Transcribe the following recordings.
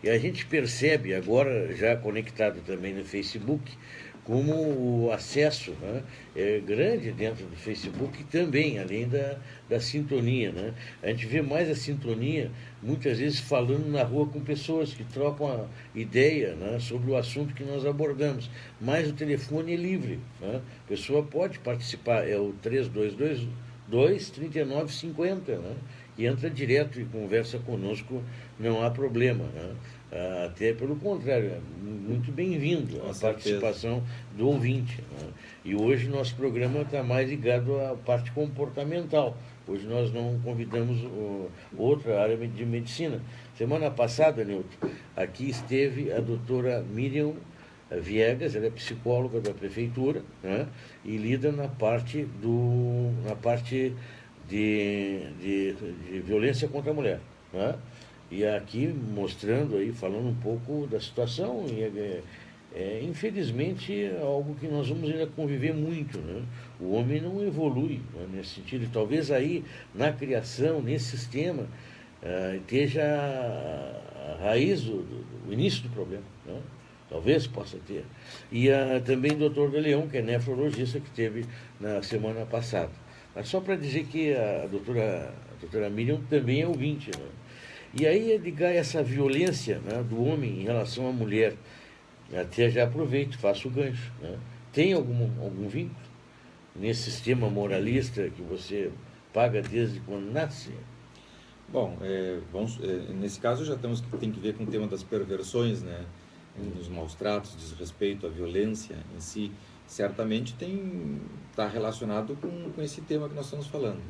E a gente percebe agora, já conectado também no Facebook, como o acesso, né, é grande dentro do Facebook também, além da sintonia. Né? A gente vê mais a sintonia, muitas vezes falando na rua com pessoas que trocam a ideia, né, sobre o assunto que nós abordamos. Mas o telefone é livre. Né? A pessoa pode participar, é o 3222-3950, né? E entra direto e conversa conosco, não há problema. Né? Até pelo contrário, é muito bem-vindo a participação do ouvinte. Né? E hoje nosso programa está mais ligado à parte comportamental. Hoje nós não convidamos outra área de medicina. Semana passada, Nilton, aqui esteve a doutora Miriam Viegas, ela é psicóloga da prefeitura, né? E lida na parte de violência contra a mulher. Né? E aqui mostrando aí, falando um pouco da situação, infelizmente algo que nós vamos ainda conviver muito. Né? O homem não evolui, né, nesse sentido. E talvez aí, na criação, nesse sistema, esteja a raiz, o início do problema. Né? Talvez possa ter. E também o doutor de Leão, que é nefrologista, que teve na semana passada. Mas só para dizer que a doutora Miriam também é ouvinte. Né? E aí é ligar essa violência, né, do homem em relação à mulher. Até já aproveito, faço o gancho. Né? Tem algum vínculo nesse sistema moralista que você paga desde quando nasce? Bom, nesse caso já tem que ver com o tema das perversões, né? Dos maus tratos, desrespeito, a violência em si, certamente está relacionado com esse tema que nós estamos falando.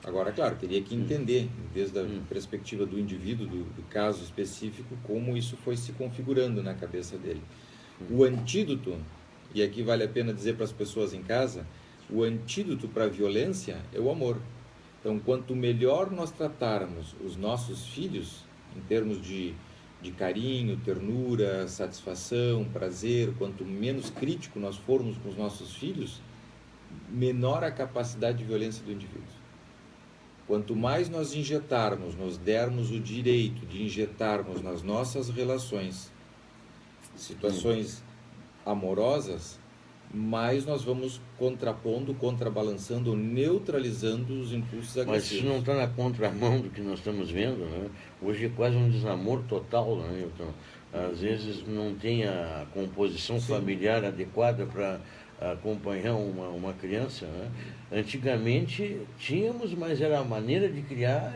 Agora, claro, teria que entender, desde a perspectiva do indivíduo, do caso específico, como isso foi se configurando na cabeça dele. O antídoto, e aqui vale a pena dizer para as pessoas em casa, o antídoto para a violência é o amor. Então, quanto melhor nós tratarmos os nossos filhos, em termos de carinho, ternura, satisfação, prazer, quanto menos crítico nós formos com os nossos filhos, menor a capacidade de violência do indivíduo. Quanto mais nós injetarmos, nos dermos o direito de injetarmos nas nossas relações situações amorosas, mais nós vamos contrapondo, contrabalançando, neutralizando os impulsos agressivos. Mas isso não está na contramão do que nós estamos vendo, né? Hoje é quase um desamor total, né? Então, às vezes não tem a composição familiar adequada para acompanhar uma criança. Né? Antigamente tínhamos, mas era a maneira de criar,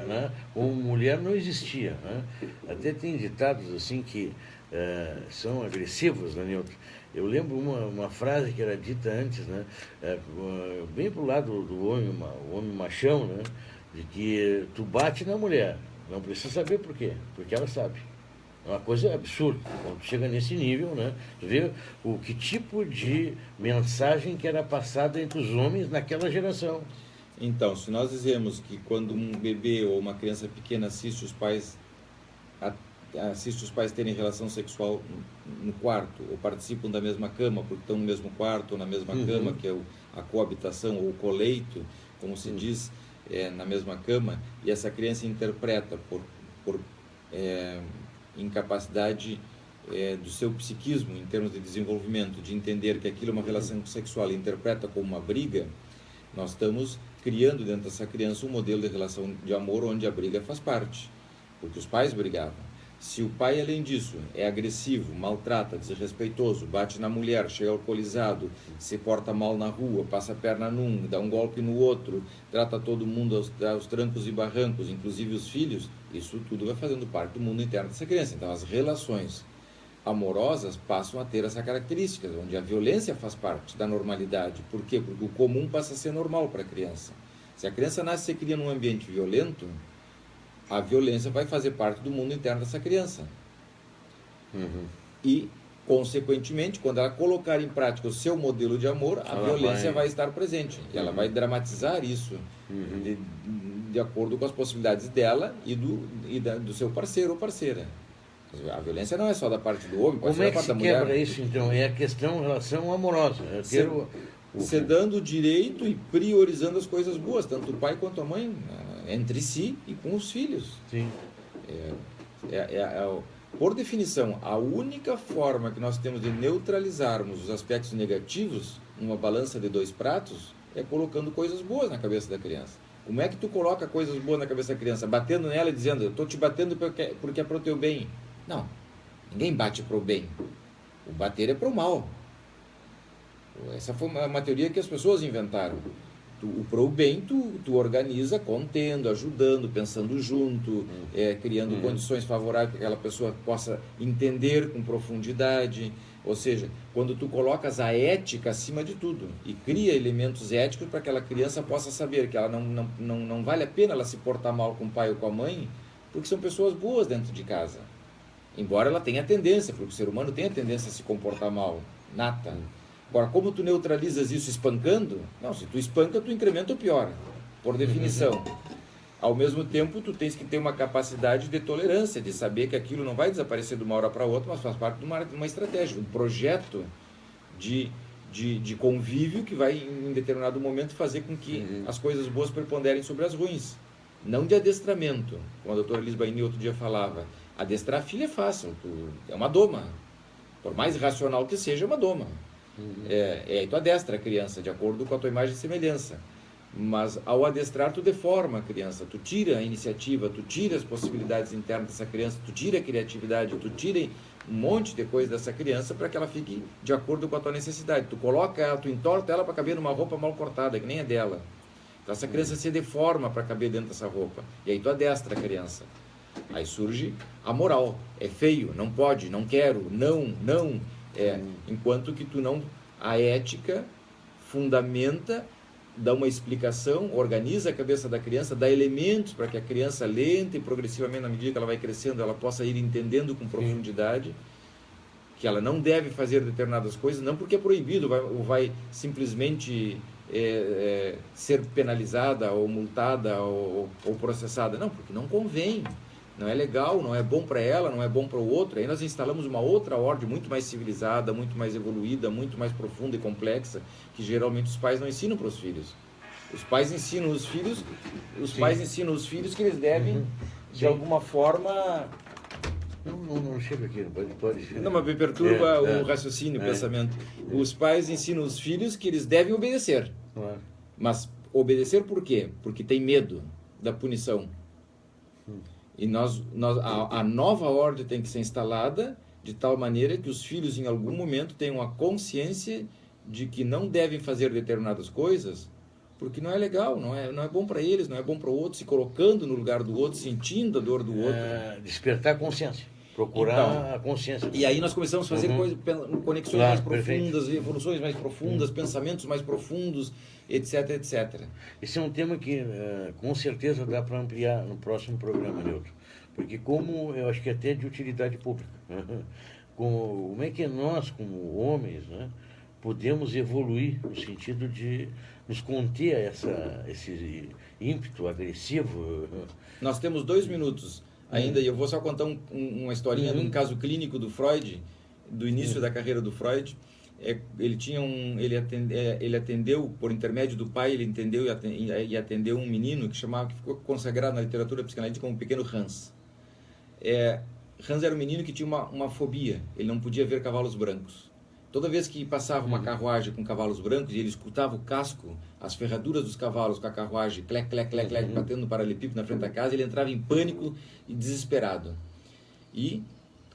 né? Como mulher não existia. Né? Até tem ditados assim que são agressivos, né, Nilton? Eu lembro uma frase que era dita antes, né? Bem pro lado do homem, o homem machão, né? De que tu bate na mulher, não precisa saber por quê, porque ela sabe. É uma coisa absurda. Quando tu chega nesse nível, né? Tu vê que tipo de mensagem que era passada entre os homens naquela geração. Então, se nós dizemos que quando um bebê ou uma criança pequena assiste os pais terem relação sexual no quarto, ou participam da mesma cama, porque estão no mesmo quarto ou na mesma cama, que é a coabitação ou o coleito, como se diz, na mesma cama, e essa criança interpreta por incapacidade do seu psiquismo, em termos de desenvolvimento, de entender que aquilo é uma relação sexual e interpreta como uma briga, nós estamos criando dentro dessa criança um modelo de relação de amor onde a briga faz parte, porque os pais brigavam. Se o pai, além disso, é agressivo, maltrata, desrespeitoso, bate na mulher, chega alcoolizado, se porta mal na rua, passa a perna num, dá um golpe no outro, trata todo mundo aos trancos e barrancos, inclusive os filhos, isso tudo vai fazendo parte do mundo interno dessa criança. Então, as relações amorosas passam a ter essa característica, onde a violência faz parte da normalidade. Por quê? Porque o comum passa a ser normal para a criança. Se a criança nasce e se cria num ambiente violento, a violência vai fazer parte do mundo interno dessa criança. E, consequentemente, quando ela colocar em prática o seu modelo de amor, a violência vai estar presente. E ela vai dramatizar isso de acordo com as possibilidades dela e do seu parceiro ou parceira. A violência não é só da parte do homem, pode ser da parte da mulher. Como é que se quebra isso, então? É a questão, relação amorosa. Você dando o direito e priorizando as coisas boas, tanto o pai quanto a mãe, entre si e com os filhos. Sim. por definição, a única forma que nós temos de neutralizarmos os aspectos negativos numa balança de dois pratos é colocando coisas boas na cabeça da criança. Como é que tu coloca coisas boas na cabeça da criança? Batendo nela e dizendo, eu estou te batendo porque é para o teu bem. Não, ninguém bate para o bem. O bater é para o mal. Essa foi uma teoria que as pessoas inventaram. O pro bem tu organiza contendo, ajudando, pensando junto, criando condições favoráveis para que aquela pessoa possa entender com profundidade. Ou seja, quando tu colocas a ética acima de tudo e cria elementos éticos para que aquela criança possa saber que ela não vale a pena ela se portar mal com o pai ou com a mãe, porque são pessoas boas dentro de casa. Embora ela tenha tendência, porque o ser humano tem a tendência a se comportar mal, nata. Agora, como tu neutralizas isso espancando? Não, se tu espanca, tu incrementa ou piora, por definição. Ao mesmo tempo, tu tens que ter uma capacidade de tolerância, de saber que aquilo não vai desaparecer de uma hora para outra, mas faz parte de uma estratégia, um projeto de convívio que vai, em determinado momento, fazer com que as coisas boas preponderem sobre as ruins. Não de adestramento, como a doutora Elis Baini outro dia falava. Adestrar a filha é fácil, é uma doma. Por mais racional que seja, é uma doma. Tu adestra a criança de acordo com a tua imagem e semelhança, mas ao adestrar tu deforma a criança, tu tira a iniciativa, tu tira as possibilidades internas dessa criança, tu tira a criatividade, tu tira um monte de coisa dessa criança para que ela fique de acordo com a tua necessidade. Tu coloca ela, tu entorta ela para caber numa roupa mal cortada, que nem é dela. Então essa criança se deforma para caber dentro dessa roupa, e aí tu adestra a criança. Aí surge a moral, é feio, não pode, não quero, não. Enquanto que a ética fundamenta, dá uma explicação, organiza a cabeça da criança, dá elementos para que a criança lenta e progressivamente, na medida que ela vai crescendo, ela possa ir entendendo com profundidade que ela não deve fazer determinadas coisas, não porque é proibido, ou vai simplesmente ser penalizada ou multada ou processada, não, porque não convém. Não é legal, não é bom para ela, não é bom para o outro. Aí nós instalamos uma outra ordem muito mais civilizada, muito mais evoluída, muito mais profunda e complexa, que geralmente os pais não ensinam para os filhos. Os pais ensinam os filhos, que eles devem, de alguma forma... Não chega aqui, pode ser. Não, mas me perturba o raciocínio, o pensamento. Os pais ensinam os filhos que eles devem obedecer. Mas obedecer por quê? Porque tem medo da punição. E a nova ordem tem que ser instalada de tal maneira que os filhos, em algum momento, tenham a consciência de que não devem fazer determinadas coisas, porque não é legal, não é bom para eles, não é bom para o outro, se colocando no lugar do outro, sentindo a dor do outro. Despertar a consciência, procurar a consciência. E aí nós começamos a fazer conexões mais profundas, perfeito. Evoluções mais profundas, pensamentos mais profundos, etc, etc. Esse é um tema que com certeza dá para ampliar no próximo programa, Nilton. Porque eu acho que é até de utilidade pública. Como é que nós, como homens, podemos evoluir no sentido de nos conter esse ímpeto agressivo? Nós temos 2 minutos ainda, e eu vou só contar uma historinha de um caso clínico do Freud, do início da carreira do Freud. Ele atendeu, por intermédio do pai, ele entendeu e atendeu um menino que ficou consagrado na literatura psicanalítica como o pequeno Hans. Hans era um menino que tinha uma fobia, ele não podia ver cavalos brancos. Toda vez que passava uma carruagem com cavalos brancos e ele escutava o casco, as ferraduras dos cavalos com a carruagem, clec, clec, clec, clec, batendo no paralelepípedo na frente da casa, ele entrava em pânico e desesperado. E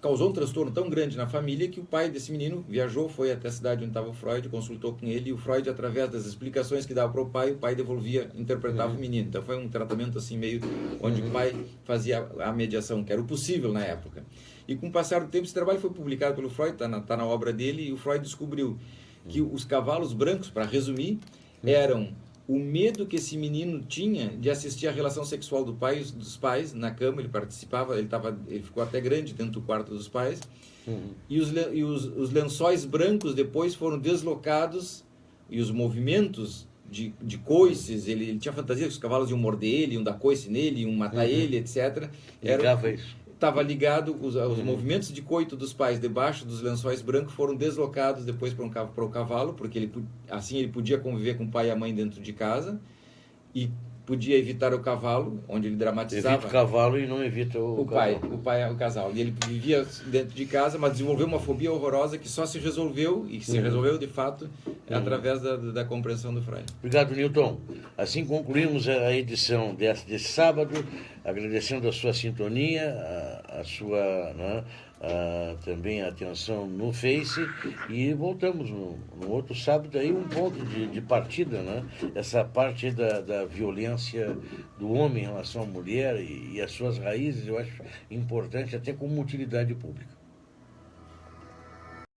causou um transtorno tão grande na família que o pai desse menino viajou, foi até a cidade onde estava o Freud, consultou com ele, e o Freud, através das explicações que dava para o pai devolvia, interpretava o menino. Então foi um tratamento assim meio onde o pai fazia a mediação, que era o possível na época. E com o passar do tempo, esse trabalho foi publicado pelo Freud, está na obra dele, e o Freud descobriu que os cavalos brancos, para resumir, eram o medo que esse menino tinha de assistir à relação sexual dos pais na cama. Ele participava, ele ficou até grande dentro do quarto dos pais, e os lençóis brancos depois foram deslocados, e os movimentos de coices, ele tinha fantasia que os cavalos iam morder ele, iam dar coice nele, iam matar ele, etc. Estava ligado, os movimentos de coito dos pais debaixo dos lençóis brancos foram deslocados depois para o cavalo, porque assim ele podia conviver com o pai e a mãe dentro de casa, e podia evitar o cavalo, onde ele dramatizava. Evita o cavalo e não evita o pai, o casal. E ele vivia dentro de casa, mas desenvolveu uma fobia horrorosa que só se resolveu, e se resolveu de fato, através da compreensão do Freud. Obrigado, Newton. Assim concluímos a edição desse sábado, agradecendo a sua sintonia, a sua, né, também a atenção no Face, e voltamos no outro sábado, aí um ponto de partida, né? Essa parte da violência do homem em relação à mulher e as suas raízes, eu acho importante até como utilidade pública.